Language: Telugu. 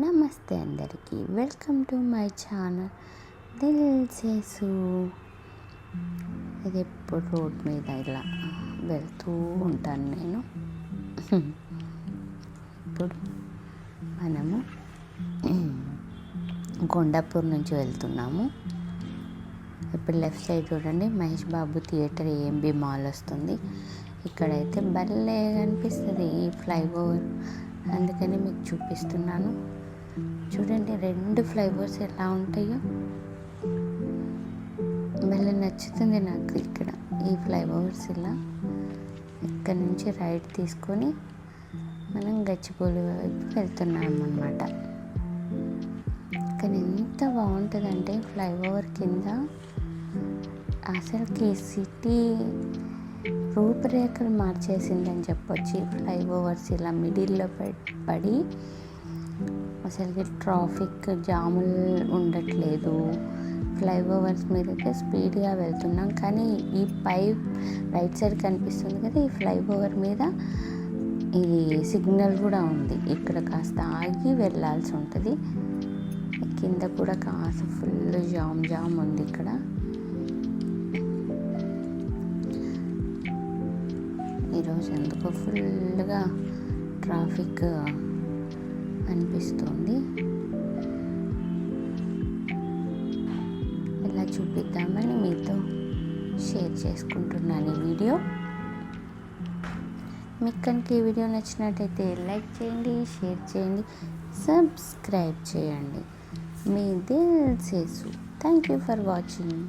నమస్తే అందరికీ, వెల్కమ్ టు మై ఛానల్ దిల్ చేసు. ఇది ఎప్పుడు రోడ్ మీద ఇలా వెళ్తూ ఉంటాను నేను. ఇప్పుడు మనము కొండాపూర్ నుంచి వెళ్తున్నాము. ఇప్పుడు లెఫ్ట్ సైడ్ చూడండి, Mahesh Babu theatre AMB mall వస్తుంది. ఇక్కడైతే భలే కనిపిస్తుంది ఈ ఫ్లైఓవర్, అందుకని మీకు చూపిస్తున్నాను. చూడండి, 2 ఫ్లైఓవర్స్ ఎలా ఉంటాయో. భలే నచ్చుతుంది నాకు ఇక్కడ ఈ ఫ్లైఓవర్స్. ఇలా ఇక్కడ నుంచి రైట్ తీసుకొని మనం గచ్చిబౌలి వైపు వెళ్తున్నాం అన్నమాట. కానీ ఎంత బాగుంటుందంటే ఫ్లైఓవర్ కింద అసలుకి సిటీ రూపురేఖలు మార్చేసిందని చెప్పొచ్చు. ఫ్లైఓవర్స్ ఇలా మిడిల్లో పడి అసలుకి ట్రాఫిక్ జాములు ఉండట్లేదు. ఫ్లైఓవర్స్ మీదకే స్పీడ్గా వెళ్తున్నాం. కానీ ఈ రైట్ సైడ్ కనిపిస్తుంది కదా, ఈ ఫ్లైఓవర్ మీద ఇది సిగ్నల్ కూడా ఉంది. ఇక్కడ కాస్త ఆగి వెళ్ళాల్సి ఉంటుంది. కింద కూడా కాస్త ఫుల్ జామ్ ఉంది ఇక్కడ. ఈరోజు ఎందుకో ఫుల్గా ట్రాఫిక్ అనిపిస్తుంది. ఇలా చూపిద్దామని మీతో షేర్ చేసుకుంటున్నాను ఈ వీడియో. మీకు కనుక ఈ వీడియో నచ్చినట్టయితే లైక్ చేయండి, షేర్ చేయండి, సబ్స్క్రైబ్ చేయండి. మీ దిల్ చేసు. Thank you for watching.